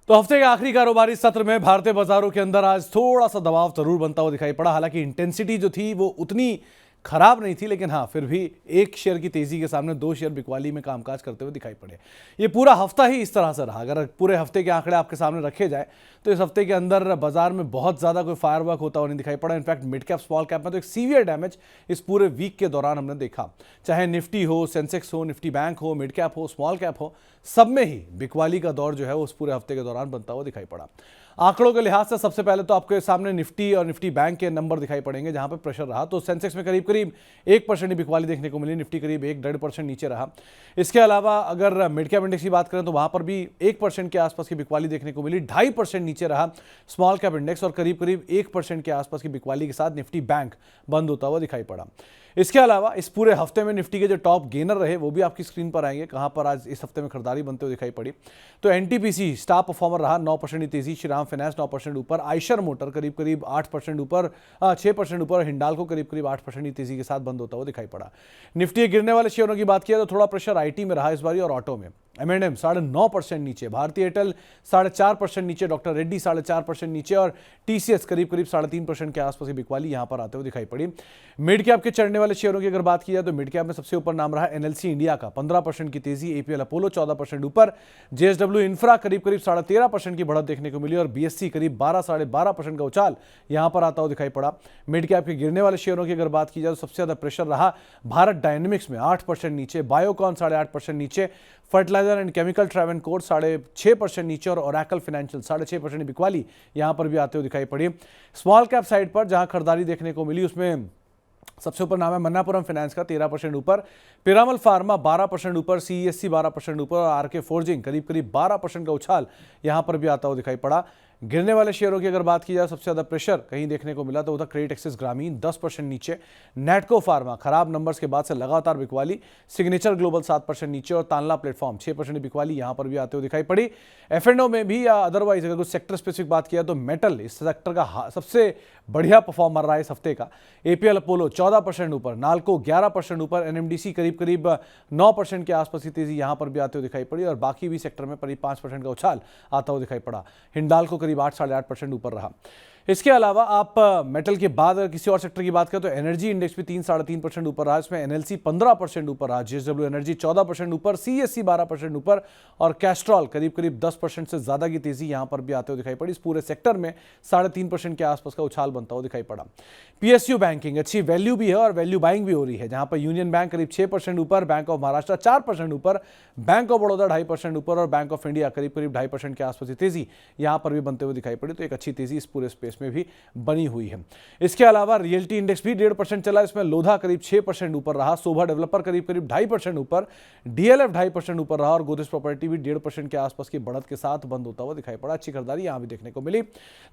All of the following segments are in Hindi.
तो हफ्ते के आखिरी कारोबारी सत्र में भारतीय बाजारों के अंदर आज थोड़ा सा दबाव जरूर बनता हुआ दिखाई पड़ा। हालांकि इंटेंसिटी जो थी वो उतनी खराब नहीं थी, लेकिन हाँ फिर भी एक शेयर की तेजी के सामने दो शेयर बिकवाली में कामकाज करते हुए दिखाई पड़े। ये पूरा हफ्ता ही इस तरह से रहा। अगर पूरे हफ्ते के आंकड़े आपके सामने रखे जाए तो इस हफ्ते के अंदर बाजार में बहुत ज्यादा कोई फायरवर्क होता हुआ नहीं दिखाई पड़ा। In fact mid cap small cap में तो एक सीवियर डैमेज इस पूरे वीक के दौरान हमने देखा। चाहे निफ्टी हो, सेंसेक्स हो, निफ्टी बैंक हो, मिड कैप हो, स्मॉल कैप हो, सब में ही बिकवाली का दौर जो है उस पूरे हफ्ते के दौरान बनता हुआ दिखाई पड़ा। आंकड़ों के लिहाज से सबसे पहले तो आपके सामने निफ्टी और निफ्टी बैंक के नंबर दिखाई पड़ेंगे, जहां पे प्रेशर रहा। तो सेंसेक्स में करीब करीब 1% ही बिकवाली देखने को मिली, निफ्टी करीब 1-1.5% नीचे रहा। इसके अलावा अगर मिड कैप इंडेक्स की बात करें तो वहां पर भी 1% के आसपास की बिकवाली देखने को मिली, 2.5% नीचे रहा स्मॉल कैप इंडेक्स, और करीब करीब 1% के आसपास की बिकवाली के साथ निफ्टी बैंक बंद होता हुआ दिखाई पड़ा। इसके अलावा इस पूरे हफ्ते में निफ्टी के जो टॉप गेनर रहे वो भी आपकी स्क्रीन पर आएंगे, कहां पर आज इस हफ्ते में खरीदारी बनते हुए दिखाई पड़ी। तो एनटीपीसी स्टार परफॉर्मर रहा, 9% की तेजी, श्रीराम फाइनेंस 9% ऊपर, आयशर मोटर करीब करीब 8% ऊपर, 6% ऊपर, हिंडाल्को करीब करीब 8% की तेजी के साथ बंद होता हुआ दिखाई पड़ा। निफ्टी गिरने वाले शेयरों की बात किया तो थोड़ा प्रेशर आईटी में रहा इस बारी, और ऑटो में M&M 9.5% नीचे, भारतीय एयरटेल 4.5% नीचे, डॉक्टर रेड्डी 4.5% नीचे, और TCS करीब करीब 3.5% के आसपास की बिकवाली यहां पर आते हुए दिखाई पड़ी। मिड कैप के चढ़ने वाले शेयरों की अगर बात की जाए तो मिड कैप में सबसे ऊपर नाम रहा NLC इंडिया का 15% की तेजी, APL अपोलो 14% ऊपर, JSW इंफ्रा करीब करीब 13.5% की बढ़त देखने को मिली, और BSC करीब 12-12.5% का उछाल यहां पर आता हुआ दिखाई पड़ा। मिड कैप के गिरने वाले शेयरों की अगर बात की जाए तो सबसे ज्यादा प्रेशर रहा भारत डायनेमिक्स में 8% नीचे, बायोकॉन 8.5% नीचे, फर्टिलाइजर एंड केमिकल ट्रावेनकोर 6.5% नीचे, और ओरेकल फाइनेंशियल 6.5% की बिकवाली यहां पर भी आते हुए दिखाई पड़ी। स्मॉल कैप साइड पर जहां खरीदारी देखने को मिली उसमें सबसे ऊपर नाम है मन्नापुरम फाइनेंस का 13% ऊपर, पिरामल फार्मा 12% ऊपर, CESC 12% ऊपर, और आरके फोर्जिंग करीब करीब 12% का उछाल यहां पर भी आता हुआ दिखाई पड़ा। गिरने वाले शेयरों की अगर बात की जाए सबसे ज्यादा प्रेशर कहीं देखने को मिला तो उधर क्रेडिट एक्सिस ग्रामीण 10% नीचे, नेटको फार्मा खराब नंबर्स के बाद से लगातार बिकवाली, सिग्नेचर ग्लोबल 7% नीचे, और तानला प्लेटफॉर्म 6% बिकवाली यहां पर भी आते हुए दिखाई पड़ी। F&O में भी या अदरवाइज अगर कुछ सेक्टर स्पेसिफिक बात किया तो मेटल इस सेक्टर का सबसे बढ़िया परफॉर्मर रहा इस हफ्ते का। APL अपोलो 14% ऊपर, नाल्को 11% ऊपर, NMDC करीब करीब 9% के आसपास की तेजी यहां पर भी आते हुए दिखाई पड़ी, और बाकी भी सेक्टर में करीब 5% का उछाल आता हुआ दिखाई पड़ा। हिंडाल्को करीब 8-8.5% ऊपर रहा। इसके अलावा आप मेटल के बाद अगर किसी और सेक्टर की बात करें तो एनर्जी इंडेक्स भी 3-3.5% ऊपर रहा, इसमें NLC 15% ऊपर रहा, JSW एनर्जी 14% ऊपर, CSC 12% ऊपर, और कैस्ट्रॉल करीब करीब 10% से ज्यादा की तेजी यहां पर भी आते हुए दिखाई पड़ी। इस पूरे सेक्टर में 3.5% के आसपास का उछाल बनता हुआ दिखाई पड़ा। PSU बैंकिंग अच्छी वैल्यू भी है और वैल्यू बाइंग भी हो रही है, जहां पर यूनियन बैंक करीब 6% ऊपर, बैंक ऑफ महाराष्ट्र 4% ऊपर, बैंक ऑफ बड़ौदा 2.5% ऊपर, और बैंक ऑफ इंडिया करीब करीब 2.5% के आसपास की तेजी यहां पर भी बनते हुए दिखाई पड़ी। तो एक अच्छी तेजी इस पूरे स्पेस में भी बनी हुई है। इसके अलावा रियल्टी इंडेक्स भी 1.5% चला, इसमें लोधा करीब 6% ऊपर रहा, शोभा डेवलपर करीब करीब 2.5% ऊपर, DLF 2.5% ऊपर रहा, और गोदरेज प्रॉपर्टी भी 1.5% के आसपास की बढ़त के साथ बंद होता हुआ दिखाई पड़ा। अच्छी खरीदारी यहां भी देखने को मिली,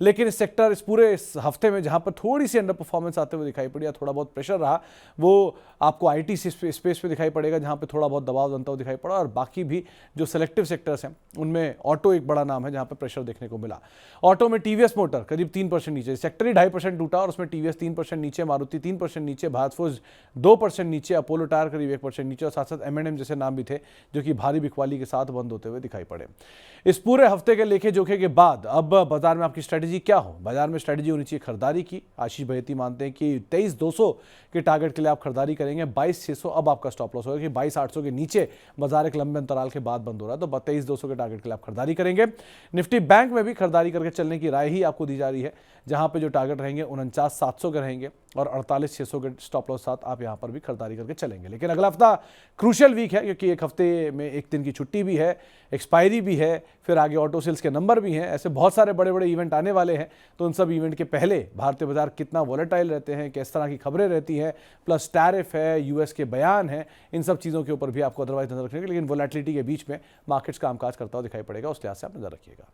लेकिन इस सेक्टर इस पूरे इस हफ्ते में जहां पर थोड़ी सी अंडर परफॉर्मेंस आते हुए दिखाई पड़ी, थोड़ा बहुत प्रेशर रहा, वो आपको IT स्पेस पे दिखाई पड़ेगा, जहां पे थोड़ा बहुत दबाव बनता हुआ दिखाई पड़ा, और बाकी भी जो सिलेक्टिव सेक्टर्स हैं उनमें ऑटो एक बड़ा नाम है जहां पे प्रेशर देखने को मिला। ऑटो में TVS मोटर करीब 3% नीचे, सेक्टर ही 2.5% टूटा, और उसमें TVS 3% नीचे, मारुति 3% नीचे, भारत फोर्ज 2% नीचे, अपोलो टायर करीब 1% नीचे, और साथ साथ M&M जैसे नाम भी थे जो कि भारी बिकवाली के साथ बंद होते हुए दिखाई पड़े। इस पूरे हफ्ते के लेखे जोखे के बाद अब बाजार में आपकी स्ट्रेटेजी क्या हो? बाजार में स्ट्रेटेजी होनी चाहिए खरीदारी की। आशीष बहेती मानते हैं कि 23,200 के टारगेट के लिए आप खरीदारी करेंगे, 22,600 अब आपका स्टॉप लॉस होगा कि 22,800 के नीचे बाजार एक लंबे अंतराल के बाद बंद हो रहा है, तो 23,200 के टारगेट के लिए आप खरीदारी करेंगे। निफ्टी बैंक में भी खरीदारी करके चलने की राय ही आपको दी जा रही है, जहां पे जो टारगेट रहेंगे 49,700 के रहेंगे, और 48,600 के स्टॉप लॉस साथ आप यहां पर भी खरीदारी करके चलेंगे। लेकिन अगला हफ्ता क्रूशियल वीक है, क्योंकि एक हफ्ते में एक दिन की छुट्टी भी है, एक्सपायरी भी है, फिर आगे ऑटो सेल्स के नंबर भी हैं, ऐसे बहुत सारे बड़े बड़े इवेंट आने वाले हैं। तो उन सब इवेंट के पहले भारतीय बाजार कितना वॉलेटाइल रहते हैं, किस तरह की खबरें रहती हैं, प्लस टैरिफ है, US के बयान है, इन सब चीज़ों के ऊपर भी आपको अदरवाइज नजर रखनी है। लेकिन वॉलेटिलिटी के बीच में मार्केट्स कामकाज करता हुआ दिखाई पड़ेगा, उस लिहाज से आप नजर रखिएगा।